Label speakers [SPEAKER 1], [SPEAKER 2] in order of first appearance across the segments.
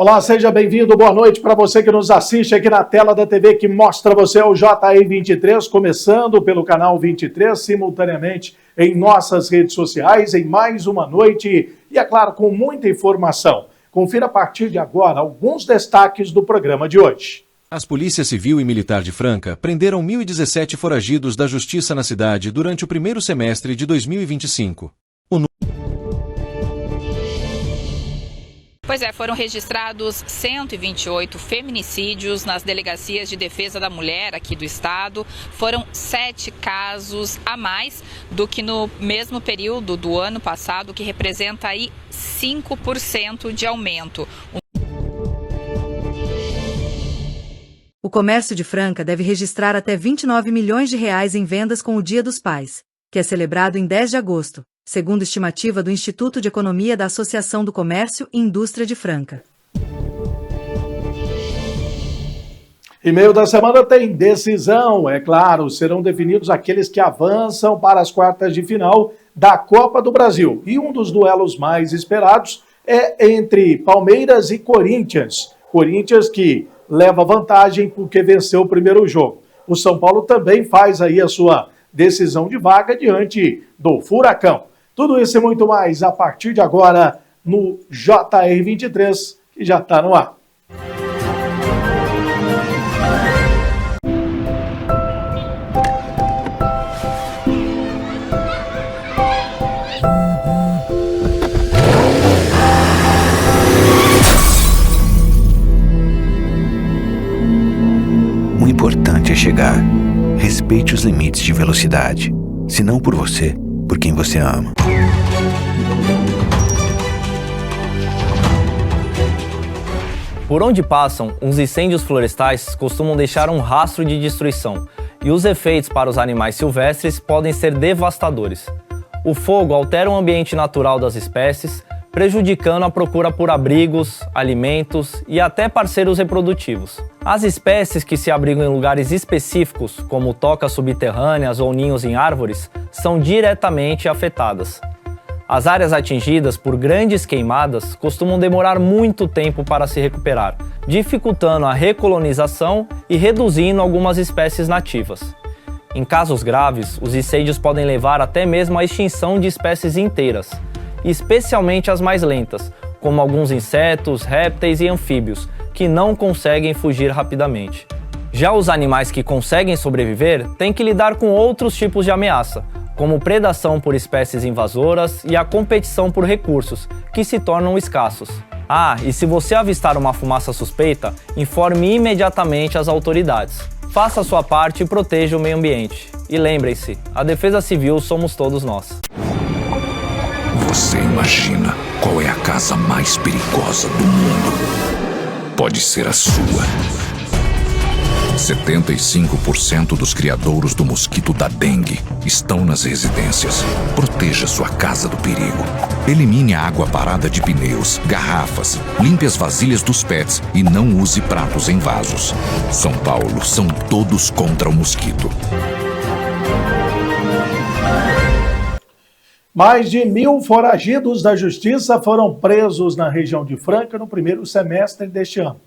[SPEAKER 1] Olá, seja bem-vindo, boa noite para você que nos assiste aqui na tela da TV que mostra você o JR23, começando pelo canal 23, simultaneamente em nossas redes sociais, em mais uma noite e, é claro, com muita informação. Confira a partir de agora alguns destaques do programa de hoje.
[SPEAKER 2] As Polícia Civil e Militar de Franca prenderam 1.017 foragidos da Justiça na cidade durante o primeiro semestre de 2025.
[SPEAKER 3] Pois é, foram registrados 128 feminicídios nas delegacias de defesa da mulher aqui do estado. Foram 7 casos a mais do que no mesmo período do ano passado, que representa aí 5% de aumento.
[SPEAKER 4] O comércio de Franca deve registrar até R$29 milhões em vendas com o Dia dos Pais, que é celebrado em 10 de agosto. Segundo estimativa do Instituto de Economia da Associação do Comércio e Indústria de Franca.
[SPEAKER 1] E-mail da semana tem decisão, é claro, serão definidos aqueles que avançam para as quartas de final da Copa do Brasil. E um dos duelos mais esperados é entre Palmeiras e Corinthians. Corinthians que leva vantagem porque venceu o primeiro jogo. O São Paulo também faz aí a sua decisão de vaga diante do Furacão. Tudo isso e muito mais a partir de agora no JR23, que já está no ar.
[SPEAKER 5] O importante é chegar. Respeite os limites de velocidade. Se não por você, por quem você ama.
[SPEAKER 6] Por onde passam, os incêndios florestais costumam deixar um rastro de destruição, e os efeitos para os animais silvestres podem ser devastadores. O fogo altera o ambiente natural das espécies, prejudicando a procura por abrigos, alimentos e até parceiros reprodutivos. As espécies que se abrigam em lugares específicos, como tocas subterrâneas ou ninhos em árvores, são diretamente afetadas. As áreas atingidas por grandes queimadas costumam demorar muito tempo para se recuperar, dificultando a recolonização e reduzindo algumas espécies nativas. Em casos graves, os incêndios podem levar até mesmo à extinção de espécies inteiras, especialmente as mais lentas, como alguns insetos, répteis e anfíbios, que não conseguem fugir rapidamente. Já os animais que conseguem sobreviver têm que lidar com outros tipos de ameaça, como predação por espécies invasoras e a competição por recursos, que se tornam escassos. Ah, e se você avistar uma fumaça suspeita, informe imediatamente as autoridades. Faça a sua parte e proteja o meio ambiente. E lembrem-se, a defesa civil somos todos nós.
[SPEAKER 7] Você imagina qual é a casa mais perigosa do mundo? Pode ser a sua. 75% dos criadouros do mosquito da dengue estão nas residências. Proteja sua casa do perigo. Elimine a água parada de pneus, garrafas, limpe as vasilhas dos pets e não use pratos em vasos. São Paulo, são todos contra o mosquito.
[SPEAKER 1] Mais de 1.000 foragidos da Justiça foram presos na região de Franca no primeiro semestre deste ano.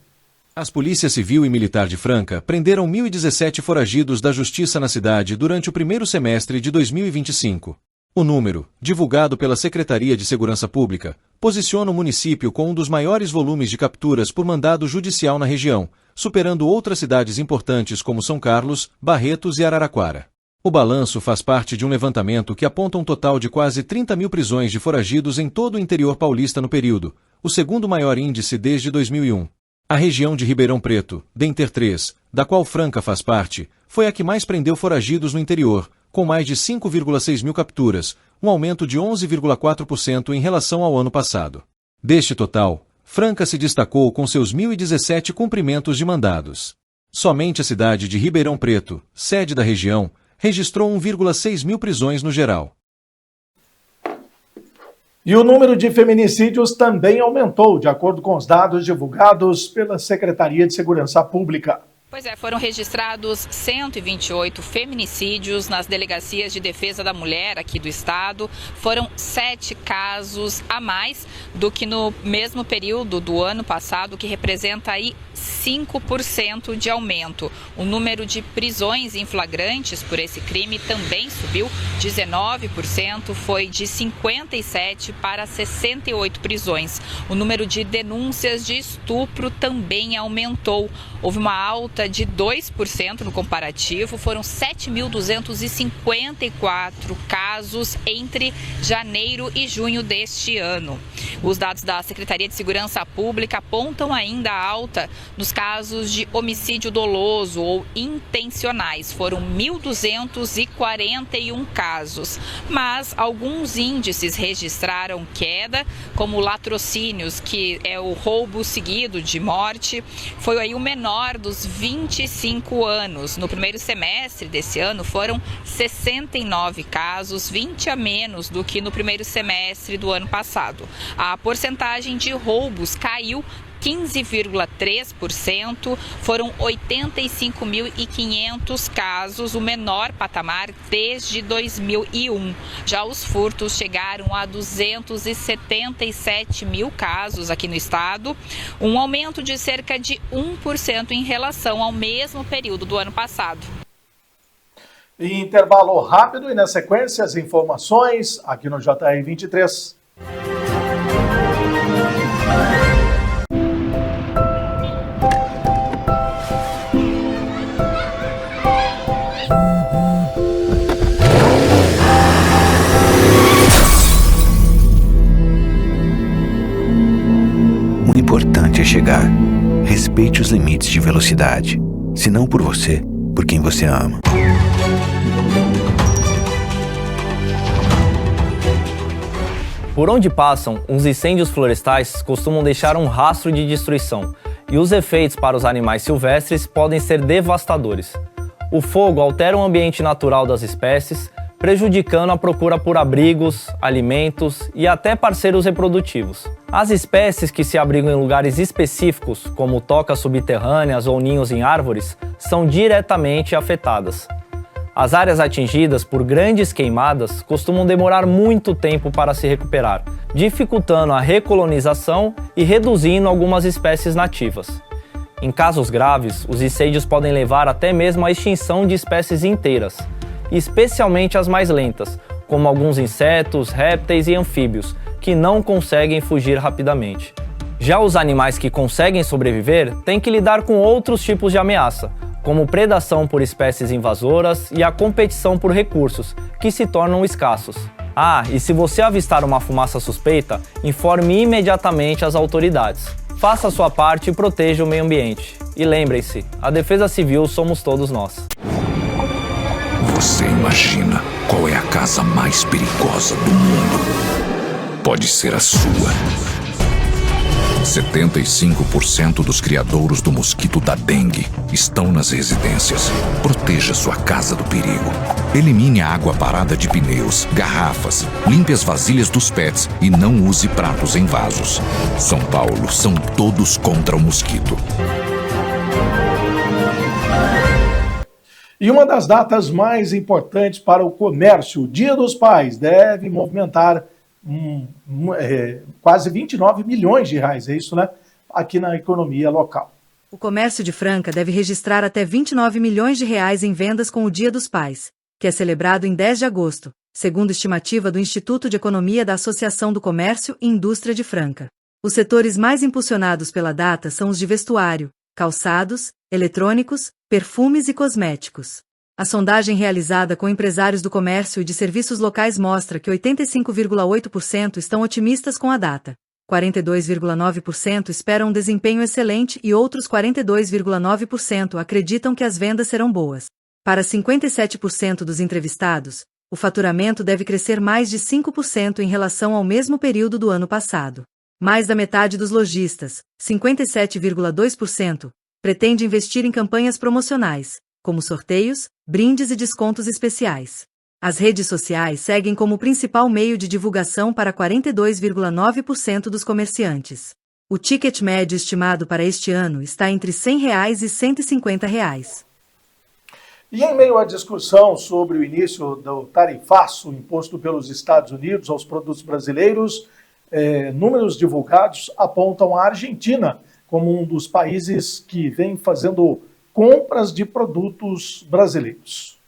[SPEAKER 2] As Polícia Civil e Militar de Franca prenderam 1.017 foragidos da Justiça na cidade durante o primeiro semestre de 2025. O número, divulgado pela Secretaria de Segurança Pública, posiciona o município com um dos maiores volumes de capturas por mandado judicial na região, superando outras cidades importantes como São Carlos, Barretos e Araraquara. O balanço faz parte de um levantamento que aponta um total de quase 30.000 prisões de foragidos em todo o interior paulista no período, o segundo maior índice desde 2001. A região de Ribeirão Preto, dentre 3, da qual Franca faz parte, foi a que mais prendeu foragidos no interior, com mais de 5,6 mil capturas, um aumento de 11,4% em relação ao ano passado. Deste total, Franca se destacou com seus 1.017 cumprimentos de mandados. Somente a cidade de Ribeirão Preto, sede da região, registrou 1,6 mil prisões no geral.
[SPEAKER 1] E o número de feminicídios também aumentou, de acordo com os dados divulgados pela Secretaria de Segurança Pública.
[SPEAKER 3] Pois é, foram registrados 128 feminicídios nas delegacias de defesa da mulher aqui do estado. Foram 7 casos a mais do que no mesmo período do ano passado, que representa aí 5% de aumento. O número de prisões em flagrantes por esse crime também subiu 19%, foi de 57 para 68 prisões. O número de denúncias de estupro também aumentou. Houve uma alta de 2% no comparativo, foram 7.254 casos entre janeiro e junho deste ano. Os dados da Secretaria de Segurança Pública apontam ainda a alta nos casos de homicídio doloso ou intencionais. Foram 1.241 casos, mas alguns índices registraram queda, como latrocínios, que é o roubo seguido de morte, foi aí o menor dos 25 anos. No primeiro semestre desse ano foram 69 casos, 20 a menos do que no primeiro semestre do ano passado. A porcentagem de roubos caiu 15,3%, foram 85.500 casos, o menor patamar desde 2001. Já os furtos chegaram a 277 mil casos aqui no estado, um aumento de cerca de 1% em relação ao mesmo período do ano passado.
[SPEAKER 1] Intervalo rápido e na sequência as informações aqui no JR 23.
[SPEAKER 5] O importante é chegar. Respeite os limites de velocidade. Se não por você, por quem você ama.
[SPEAKER 6] Por onde passam, os incêndios florestais costumam deixar um rastro de destruição, e os efeitos para os animais silvestres podem ser devastadores. O fogo altera o ambiente natural das espécies, prejudicando a procura por abrigos, alimentos e até parceiros reprodutivos. As espécies que se abrigam em lugares específicos, como tocas subterrâneas ou ninhos em árvores, são diretamente afetadas. As áreas atingidas por grandes queimadas costumam demorar muito tempo para se recuperar, dificultando a recolonização e reduzindo algumas espécies nativas. Em casos graves, os incêndios podem levar até mesmo à extinção de espécies inteiras, especialmente as mais lentas, como alguns insetos, répteis e anfíbios, que não conseguem fugir rapidamente. Já os animais que conseguem sobreviver têm que lidar com outros tipos de ameaça, como predação por espécies invasoras e a competição por recursos, que se tornam escassos. E se você avistar uma fumaça suspeita, informe imediatamente as autoridades. Faça a sua parte e proteja o meio ambiente. E lembrem-se, a defesa civil somos todos nós.
[SPEAKER 7] Você imagina qual é a casa mais perigosa do mundo? Pode ser a sua. 75% dos criadouros do mosquito da dengue estão nas residências. Proteja sua casa do perigo. Elimine a água parada de pneus, garrafas, limpe as vasilhas dos pets e não use pratos em vasos. São Paulo são todos contra o mosquito.
[SPEAKER 1] E uma das datas mais importantes para o comércio, o Dia dos Pais, deve movimentar quase 29 milhões de reais, é isso, né? Aqui na economia local.
[SPEAKER 4] O comércio de Franca deve registrar até 29 milhões de reais em vendas com o Dia dos Pais, que é celebrado em 10 de agosto, segundo estimativa do Instituto de Economia da Associação do Comércio e Indústria de Franca. Os setores mais impulsionados pela data são os de vestuário, calçados, eletrônicos, perfumes e cosméticos. A sondagem realizada com empresários do comércio e de serviços locais mostra que 85,8% estão otimistas com a data, 42,9% esperam um desempenho excelente e outros 42,9% acreditam que as vendas serão boas. Para 57% dos entrevistados, o faturamento deve crescer mais de 5% em relação ao mesmo período do ano passado. Mais da metade dos lojistas, 57,2%, pretende investir em campanhas promocionais, como sorteios, brindes e descontos especiais. As redes sociais seguem como principal meio de divulgação para 42,9% dos comerciantes. O ticket médio estimado para este ano está entre R$ 100 e R$ 150.
[SPEAKER 1] E em meio à discussão sobre o início do tarifaço imposto pelos Estados Unidos aos produtos brasileiros, números divulgados apontam a Argentina como um dos países que vem fazendo compras de produtos brasileiros.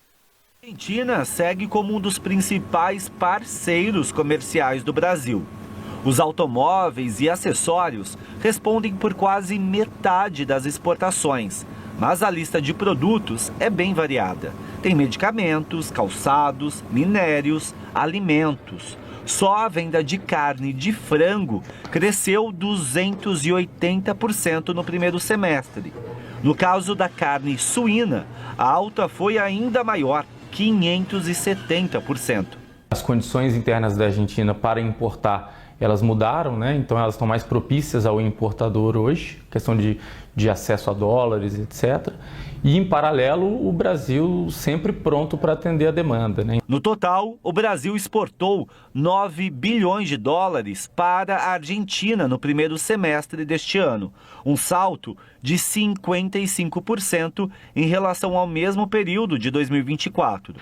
[SPEAKER 8] A Argentina segue como um dos principais parceiros comerciais do Brasil. Os automóveis e acessórios respondem por quase metade das exportações, mas a lista de produtos é bem variada. Tem medicamentos, calçados, minérios, alimentos. Só a venda de carne de frango cresceu 280% no primeiro semestre. No caso da carne suína, a alta foi ainda maior, 570%.
[SPEAKER 9] As condições internas da Argentina para importar, elas mudaram, né? Então elas estão mais propícias ao importador hoje, questão de acesso a dólares, etc. E, em paralelo, o Brasil sempre pronto para atender a demanda, né?
[SPEAKER 8] No total, o Brasil exportou 9 bilhões de dólares para a Argentina no primeiro semestre deste ano, um salto de 55% em relação ao mesmo período de 2024.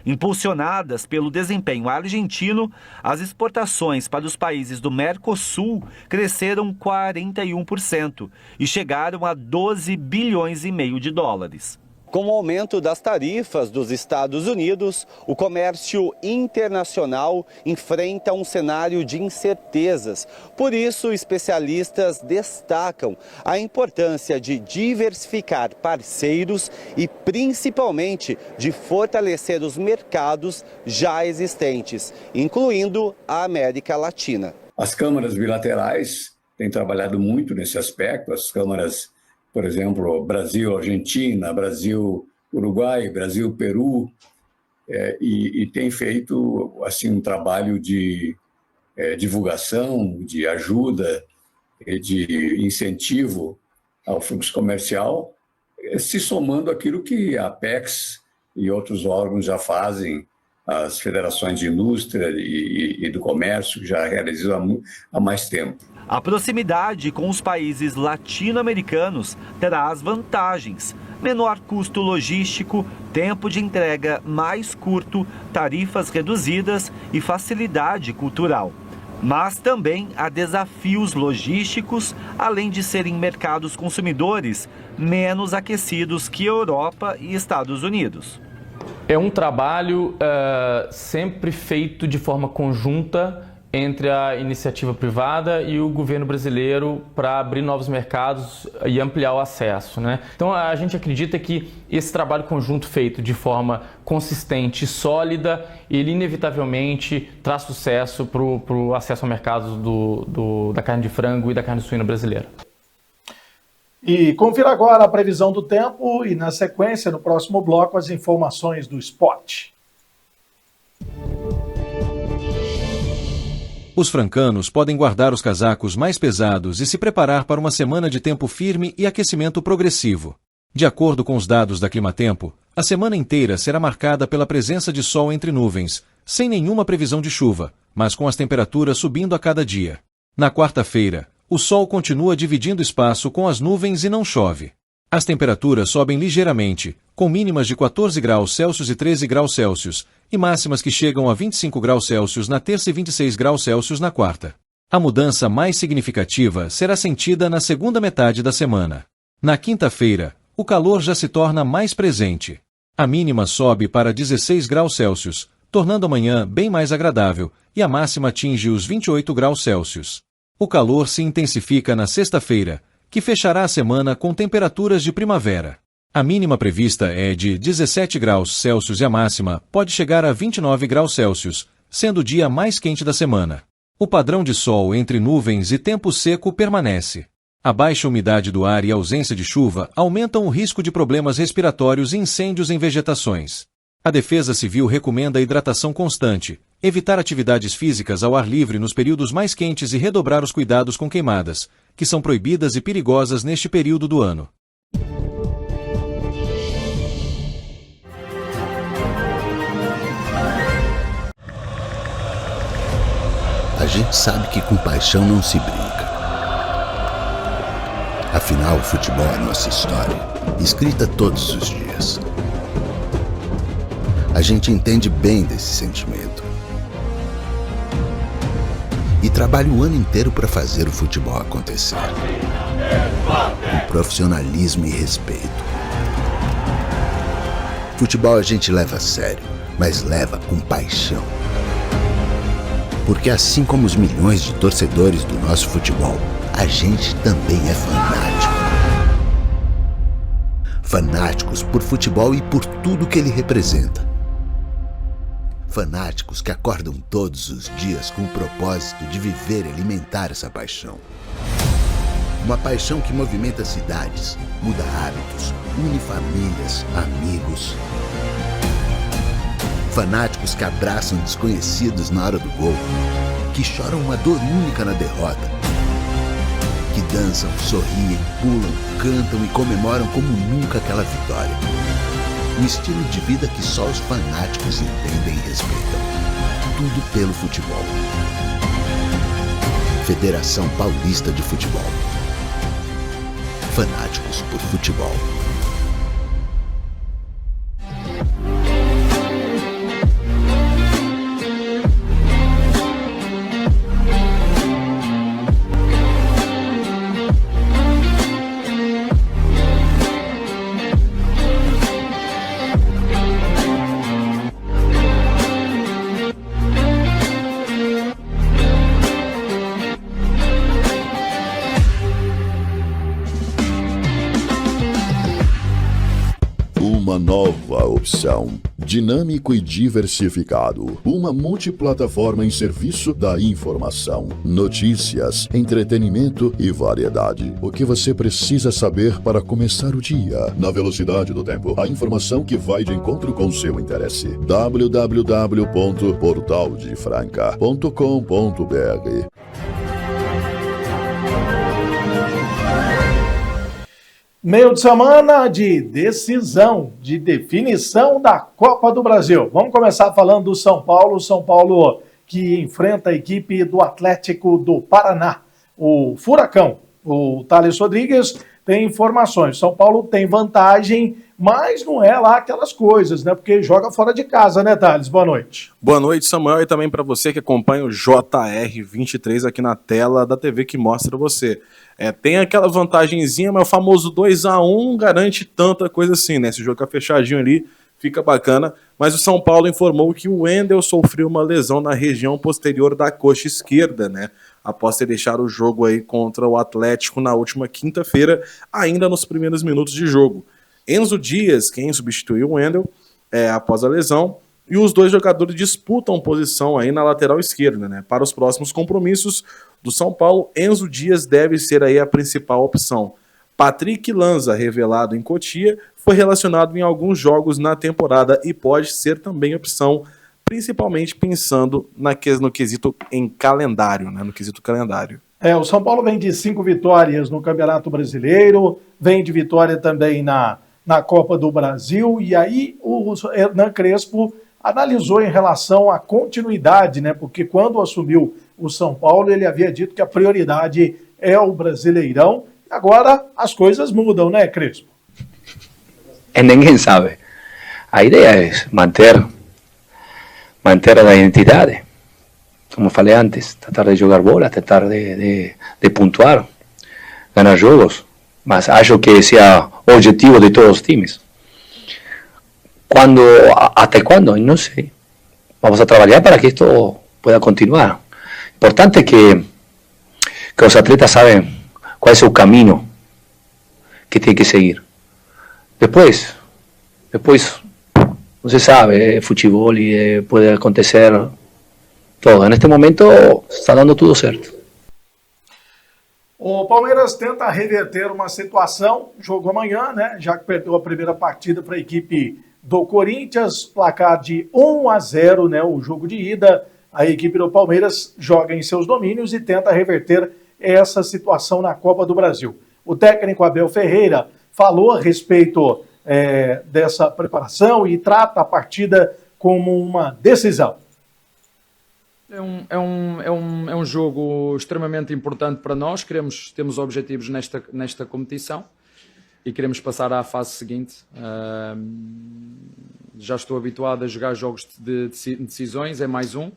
[SPEAKER 8] Impulsionadas pelo desempenho argentino, as exportações para os países do Mercosul cresceram 41% e chegaram a 12 bilhões e meio de dólares. Com o aumento das tarifas dos Estados Unidos, o comércio internacional enfrenta um cenário de incertezas. Por isso, especialistas destacam a importância de diversificar parceiros e, principalmente, de fortalecer os mercados já existentes, incluindo a América Latina.
[SPEAKER 10] As câmaras bilaterais têm trabalhado muito nesse aspecto, as câmaras, por exemplo, Brasil-Argentina, Brasil-Uruguai, Brasil-Peru, e tem feito assim, um trabalho de divulgação, de ajuda, de incentivo ao fluxo comercial, se somando àquilo que a Apex e outros órgãos já fazem, as federações de indústria e do comércio, que já realizam há mais tempo.
[SPEAKER 8] A proximidade com os países latino-americanos traz vantagens: menor custo logístico, tempo de entrega mais curto, tarifas reduzidas e facilidade cultural. Mas também há desafios logísticos, além de serem mercados consumidores menos aquecidos que Europa e Estados Unidos.
[SPEAKER 9] É um trabalho sempre feito de forma conjunta entre a iniciativa privada e o governo brasileiro para abrir novos mercados e ampliar o acesso, né? Então a gente acredita que esse trabalho conjunto feito de forma consistente e sólida, ele inevitavelmente traz sucesso para o acesso ao mercado da carne de frango e da carne suína brasileira.
[SPEAKER 1] E confira agora a previsão do tempo e, na sequência, no próximo bloco, as informações do esporte.
[SPEAKER 2] Os francanos podem guardar os casacos mais pesados e se preparar para uma semana de tempo firme e aquecimento progressivo. De acordo com os dados da Climatempo, a semana inteira será marcada pela presença de sol entre nuvens, sem nenhuma previsão de chuva, mas com as temperaturas subindo a cada dia. Na quarta-feira, o sol continua dividindo espaço com as nuvens e não chove. As temperaturas sobem ligeiramente, com mínimas de 14 graus Celsius e 13 graus Celsius, e máximas que chegam a 25 graus Celsius na terça e 26 graus Celsius na quarta. A mudança mais significativa será sentida na segunda metade da semana. Na quinta-feira, o calor já se torna mais presente. A mínima sobe para 16 graus Celsius, tornando a manhã bem mais agradável, e a máxima atinge os 28 graus Celsius. O calor se intensifica na sexta-feira, que fechará a semana com temperaturas de primavera. A mínima prevista é de 17 graus Celsius e a máxima pode chegar a 29 graus Celsius, sendo o dia mais quente da semana. O padrão de sol entre nuvens e tempo seco permanece. A baixa umidade do ar e a ausência de chuva aumentam o risco de problemas respiratórios e incêndios em vegetações. A Defesa Civil recomenda a hidratação constante, evitar atividades físicas ao ar livre nos períodos mais quentes e redobrar os cuidados com queimadas, que são proibidas e perigosas neste período do ano.
[SPEAKER 11] A gente sabe que com paixão não se brinca. Afinal, o futebol é nossa história, escrita todos os dias. A gente entende bem desse sentimento. E trabalha o ano inteiro para fazer o futebol acontecer. Com profissionalismo e respeito. Futebol a gente leva a sério, mas leva com paixão. Porque assim como os milhões de torcedores do nosso futebol, a gente também é fanático. Fanáticos por futebol e por tudo que ele representa. Fanáticos que acordam todos os dias com o propósito de viver e alimentar essa paixão. Uma paixão que movimenta cidades, muda hábitos, une famílias, amigos. Fanáticos que abraçam desconhecidos na hora do gol, que choram uma dor única na derrota, que dançam, sorriem, pulam, cantam e comemoram como nunca aquela vitória. Um estilo de vida que só os fanáticos entendem e respeitam. Tudo pelo futebol. Federação Paulista de Futebol. Fanáticos por futebol.
[SPEAKER 12] Uma nova opção, dinâmico e diversificado, uma multiplataforma em serviço da informação, notícias, entretenimento e variedade. O que você precisa saber para começar o dia, na velocidade do tempo, a informação que vai de encontro com seu interesse. www.portaldefranca.com.br.
[SPEAKER 1] Meio de semana de decisão, de definição da Copa do Brasil. Vamos começar falando do São Paulo. São Paulo que enfrenta a equipe do Atlético do Paraná. O Furacão, o Thales Rodrigues, tem informações. São Paulo tem vantagem, mas não é lá aquelas coisas, né? Porque joga fora de casa, né, Thales? Boa noite.
[SPEAKER 13] Boa noite, Samuel, e também para você que acompanha o JR23 aqui na tela da TV que mostra você. Tem aquela vantagenzinha, mas o famoso 2-1 garante tanta coisa assim, né? Se o jogo ficar fechadinho ali, fica bacana. Mas o São Paulo informou que o Wendel sofreu uma lesão na região posterior da coxa esquerda, né? Após ter deixado o jogo aí contra o Atlético na última quinta-feira, ainda nos primeiros minutos de jogo. Enzo Dias, quem substituiu o Wendel após a lesão, e os dois jogadores disputam posição aí na lateral esquerda, né? Para os próximos compromissos do São Paulo, Enzo Dias deve ser aí a principal opção. Patrick Lanza, revelado em Cotia, foi relacionado em alguns jogos na temporada e pode ser também opção, principalmente pensando no quesito em calendário, né? No quesito calendário.
[SPEAKER 1] O São Paulo vem de 5 vitórias no Campeonato Brasileiro, vem de vitória também na Copa do Brasil, e aí o Hernan Crespo analisou em relação à continuidade, né? Porque quando assumiu o São Paulo, ele havia dito que a prioridade é o Brasileirão. Agora as coisas mudam, né, Crespo?
[SPEAKER 14] Ninguém sabe. A ideia é manter a identidade. Como falei antes, tratar de jogar bola, tratar de pontuar, ganhar jogos. Mas acho que esse é o objetivo de todos os times. ¿Hasta cuándo? No sé. Vamos a trabajar para que esto pueda continuar. Importante que los atletas saben cuál es su camino que tienen que seguir. Después, no se sabe, fútbol y puede acontecer todo. En este momento está dando tudo certo.
[SPEAKER 1] O Palmeiras tenta reverter uma situação, jogo amanhã, né? Já que perdeu a primeira partida para a equipe do Corinthians, placar de 1-0, né? O jogo de ida, a equipe do Palmeiras joga em seus domínios e tenta reverter essa situação na Copa do Brasil. O técnico Abel Ferreira falou a respeito dessa preparação e trata a partida como uma decisão.
[SPEAKER 15] É um jogo extremamente importante para nós. Temos objetivos nesta competição e queremos passar à fase seguinte. Já estou habituado a jogar jogos de decisões, é mais um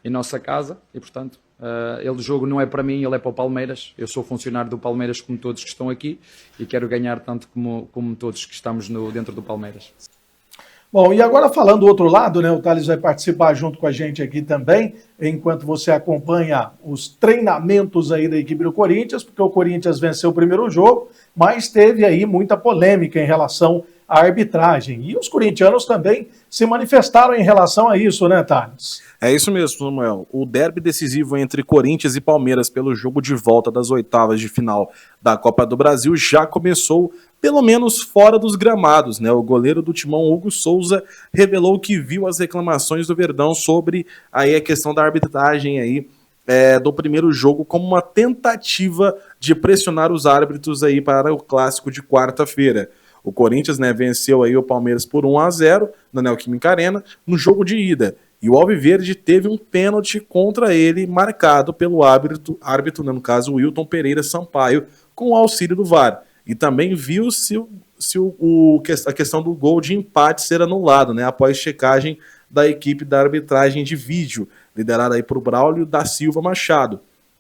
[SPEAKER 15] em nossa casa e, portanto, o jogo não é para mim, ele é para o Palmeiras. Eu sou funcionário do Palmeiras como todos que estão aqui e quero ganhar tanto como todos que estamos dentro do Palmeiras.
[SPEAKER 1] Bom, e agora falando do outro lado, né, o Thales vai participar junto com a gente aqui também, enquanto você acompanha os treinamentos aí da equipe do Corinthians, porque o Corinthians venceu o primeiro jogo, mas teve aí muita polêmica em relação à arbitragem. E os corintianos também se manifestaram em relação a isso, né, Thales?
[SPEAKER 13] É isso mesmo, Samuel. O derby decisivo entre Corinthians e Palmeiras pelo jogo de volta das oitavas de final da Copa do Brasil já começou, pelo menos fora dos gramados, né? O goleiro do Timão, Hugo Souza, revelou que viu as reclamações do Verdão sobre aí a questão da arbitragem aí, do primeiro jogo como uma tentativa de pressionar os árbitros aí para o clássico de quarta-feira. O Corinthians, né, venceu aí o Palmeiras por 1-0 na Neoquímica Arena no jogo de ida. E o Alviverde teve um pênalti contra ele marcado pelo árbitro, no caso o Wilton Pereira Sampaio, com o auxílio do VAR. E também viu se a questão do gol de empate ser anulado, né, após checagem da equipe da arbitragem de vídeo, liderada aí por Braulio da Silva Machado.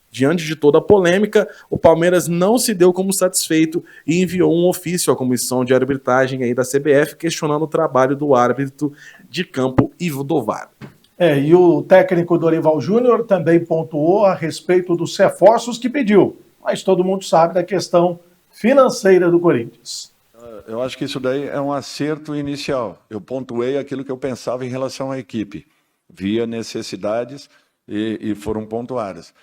[SPEAKER 13] Diante de toda a polêmica, o Palmeiras não se deu como satisfeito e enviou um ofício à comissão de arbitragem aí da CBF questionando o trabalho do árbitro de campo Ivo Dovar.
[SPEAKER 1] E o técnico Dorival Júnior também pontuou a respeito dos reforços que pediu, mas todo mundo sabe da questão financeira do Corinthians.
[SPEAKER 16] Eu acho que isso daí é um acerto inicial. Eu pontuei aquilo que eu pensava em relação à equipe. Via necessidades e foram pontuadas.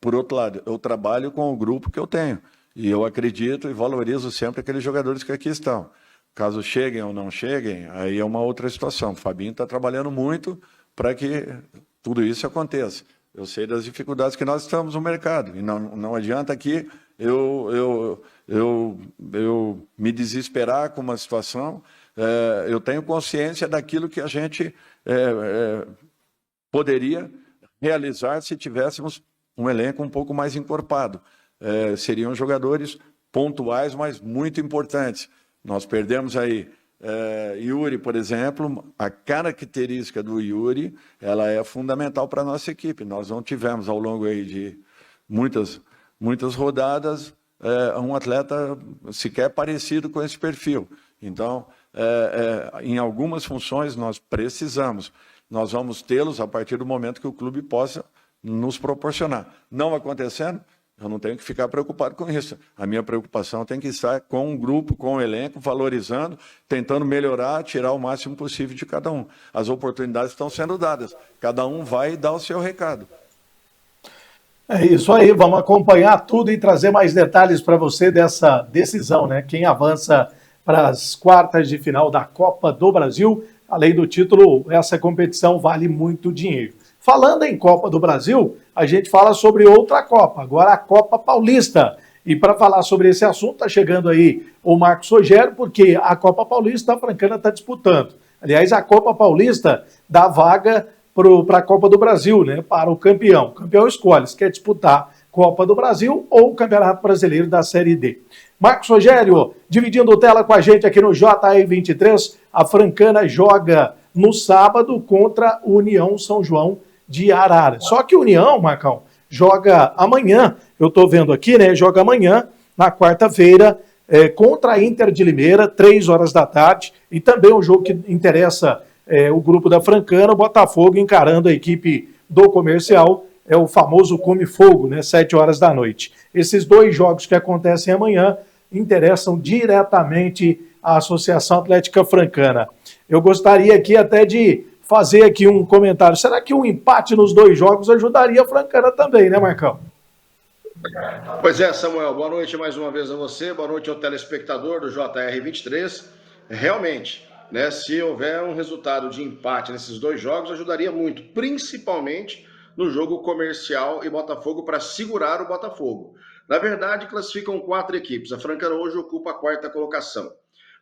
[SPEAKER 16] Por outro lado, eu trabalho com o grupo que eu tenho. E eu acredito e valorizo sempre aqueles jogadores que aqui estão. Caso cheguem ou não cheguem, aí é uma outra situação. O Fabinho está trabalhando muito para que tudo isso aconteça. Eu sei das dificuldades que nós estamos no mercado. E não adianta aqui eu me desesperar com uma situação. Eu tenho consciência daquilo que a gente poderia realizar se tivéssemos um elenco um pouco mais encorpado. Seriam jogadores pontuais, mas muito importantes. Nós perdemos aí Yuri, por exemplo. A característica do Yuri, ela é fundamental para a nossa equipe. Nós não tivemos ao longo aí de muitas rodadas um atleta sequer parecido com esse perfil. Então, em algumas funções nós precisamos. Nós vamos tê-los a partir do momento que o clube possa nos proporcionar. Não acontecendo, eu não tenho que ficar preocupado com isso. A minha preocupação tem que estar com o grupo, com o elenco, valorizando, tentando melhorar, tirar o máximo possível de cada um. As oportunidades estão sendo dadas. Cada um vai dar o seu recado.
[SPEAKER 1] É isso aí, vamos acompanhar tudo e trazer mais detalhes para você dessa decisão, né? Quem avança para as quartas de final da Copa do Brasil. Além do título, essa competição vale muito dinheiro. Falando em Copa do Brasil, a gente fala sobre outra Copa, agora a Copa Paulista. E para falar sobre esse assunto, está chegando aí o Marcos Rogério, porque a Copa Paulista a Francana está disputando. Aliás, a Copa Paulista dá vaga para a Copa do Brasil, né? Para o campeão. O campeão escolhe se quer disputar Copa do Brasil ou o Campeonato Brasileiro da Série D. Marcos Rogério, dividindo tela com a gente aqui no JR23, a Francana joga no sábado contra o União São João de Arara. Só que o União, Marcão, joga amanhã, eu estou vendo aqui, né? Joga amanhã, na quarta-feira, contra a Inter de Limeira, 3 horas da tarde, e também um jogo que interessa o grupo da Francana, o Botafogo encarando a equipe do Comercial, é o famoso Come Fogo, né? 7 horas da noite. Esses 2 jogos que acontecem amanhã interessam diretamente a Associação Atlética Francana. Eu gostaria aqui até de fazer aqui um comentário. Será que um empate nos 2 jogos ajudaria a Francana também, né, Marcão?
[SPEAKER 17] Pois é, Samuel. Boa noite mais uma vez a você. Boa noite ao telespectador do JR23. Realmente, né, se houver um resultado de empate nesses 2 jogos, ajudaria muito, principalmente no jogo Comercial e Botafogo, para segurar o Botafogo. Na verdade, classificam 4 equipes. A Francana hoje ocupa a 4ª colocação.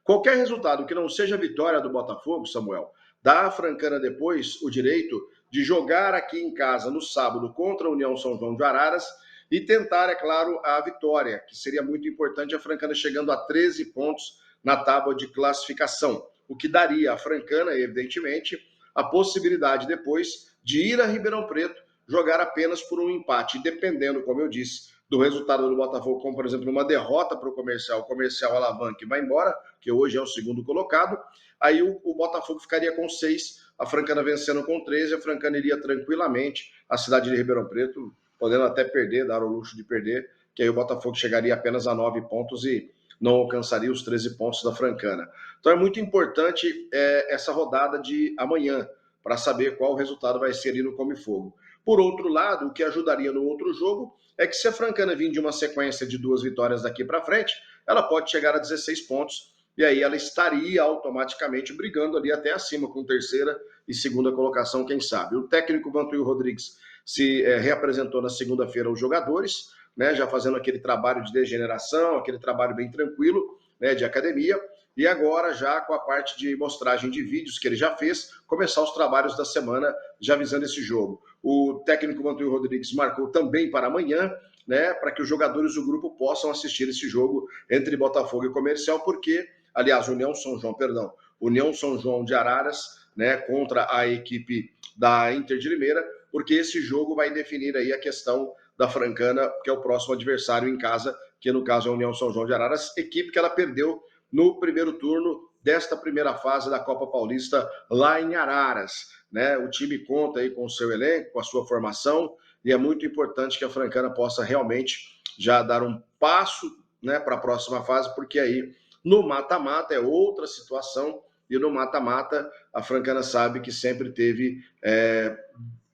[SPEAKER 17] Qualquer resultado que não seja vitória do Botafogo, Samuel, dá à Francana depois o direito de jogar aqui em casa no sábado contra a União São João de Araras e tentar, é claro, a vitória, que seria muito importante, a Francana chegando a 13 pontos na tábua de classificação, o que daria à Francana, evidentemente, a possibilidade depois de ir a Ribeirão Preto jogar apenas por um empate, dependendo, como eu disse, do resultado do Botafogo, como, por exemplo, uma derrota para o Comercial alavanca e vai embora, que hoje é o segundo colocado, aí o Botafogo ficaria com 6, a Francana vencendo com 13, a Francana iria tranquilamente à cidade de Ribeirão Preto, podendo até perder, dar o luxo de perder, que aí o Botafogo chegaria apenas a 9 pontos e não alcançaria os 13 pontos da Francana. Então é muito importante essa rodada de amanhã, para saber qual o resultado vai ser ali no Come Fogo. Por outro lado, o que ajudaria no outro jogo é que se a Francana vir de uma sequência de 2 vitórias daqui para frente, ela pode chegar a 16 pontos, e aí ela estaria automaticamente brigando ali até acima com terceira e segunda colocação, quem sabe. O técnico Vantuil Rodrigues se reapresentou na segunda-feira aos jogadores, né, já fazendo aquele trabalho de degeneração, aquele trabalho bem tranquilo, né, de academia, e agora já com a parte de mostragem de vídeos que ele já fez, começar os trabalhos da semana já visando esse jogo. O técnico Vantuil Rodrigues marcou também para amanhã, né, para que os jogadores do grupo possam assistir esse jogo entre Botafogo e Comercial, porque, aliás, União São João de Araras, né, contra a equipe da Inter de Limeira, porque esse jogo vai definir aí a questão da Francana, que é o próximo adversário em casa, que no caso é a União São João de Araras, equipe que ela perdeu no primeiro turno desta primeira fase da Copa Paulista lá em Araras, né? O time conta aí com o seu elenco, com a sua formação, e é muito importante que a Francana possa realmente já dar um passo, né, para a próxima fase, porque aí no mata-mata é outra situação, e no mata-mata a Francana sabe que sempre teve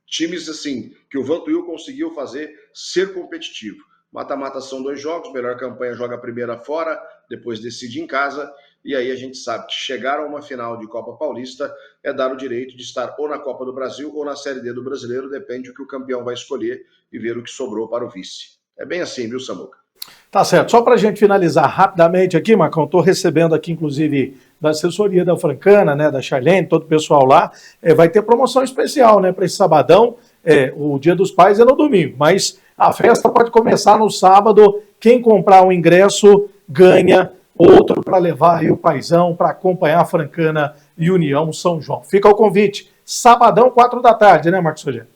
[SPEAKER 17] times assim, que o Vantuil conseguiu fazer ser competitivo. Mata-mata são 2 jogos, melhor campanha joga a primeira fora, depois decide em casa, e aí a gente sabe que chegar a uma final de Copa Paulista é dar o direito de estar ou na Copa do Brasil ou na Série D do Brasileiro, depende do que o campeão vai escolher e ver o que sobrou para o vice. É bem assim, viu, Samuca?
[SPEAKER 1] Tá certo. Só para a gente finalizar rapidamente aqui, Marcão, estou recebendo aqui, inclusive, da assessoria da Francana, né, da Charlene, todo o pessoal lá, vai ter promoção especial, né, para esse sabadão. O Dia dos Pais é no domingo, mas a festa pode começar no sábado. Quem comprar um ingresso ganha outro para levar aí o paizão para acompanhar a Francana e União São João. Fica o convite. Sabadão, 4 da tarde, né, Marcos Rogério?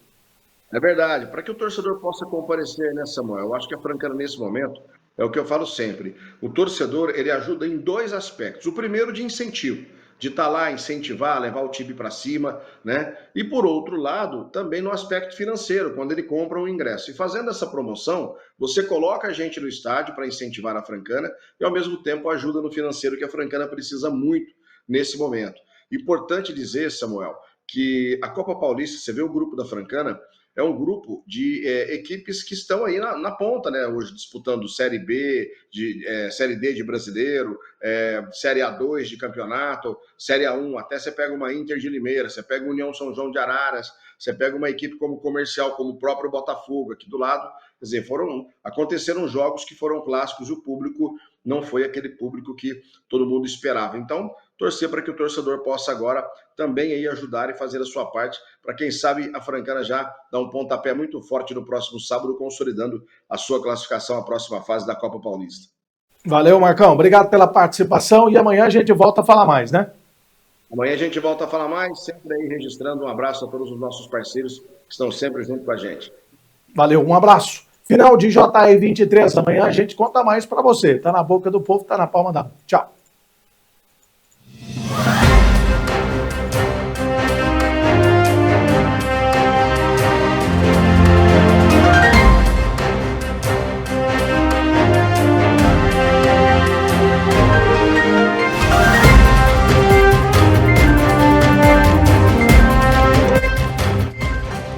[SPEAKER 17] É verdade. Para que o torcedor possa comparecer, né, Samuel? Eu acho que a Francana, nesse momento, é o que eu falo sempre. O torcedor, ele ajuda em 2 aspectos. O primeiro, de incentivo, de estar lá, incentivar, levar o time para cima, né? E por outro lado, também no aspecto financeiro, quando ele compra um ingresso. E fazendo essa promoção, você coloca a gente no estádio para incentivar a Francana e ao mesmo tempo ajuda no financeiro que a Francana precisa muito nesse momento. Importante dizer, Samuel, que a Copa Paulista, você vê o grupo da Francana, é um grupo de equipes que estão aí na ponta, né? Hoje disputando Série B, Série D de brasileiro, Série A2 de campeonato, Série A1, até você pega uma Inter de Limeira, você pega União São João de Araras, você pega uma equipe como Comercial, como o próprio Botafogo aqui do lado. Quer dizer, aconteceram jogos que foram clássicos e o público não foi aquele público que todo mundo esperava. Então, torcer para que o torcedor possa agora também aí ajudar e fazer a sua parte, para quem sabe a Francana já dar um pontapé muito forte no próximo sábado, consolidando a sua classificação à próxima fase da Copa Paulista.
[SPEAKER 1] Valeu, Marcão. Obrigado pela participação e amanhã a gente volta a falar mais, né?
[SPEAKER 17] Amanhã a gente volta a falar mais, sempre aí registrando. Um abraço a todos os nossos parceiros que estão sempre junto com a gente.
[SPEAKER 1] Valeu, um abraço. Final de JR 23. Amanhã a gente conta mais para você. Tá na boca do povo, tá na palma da mão. Tchau.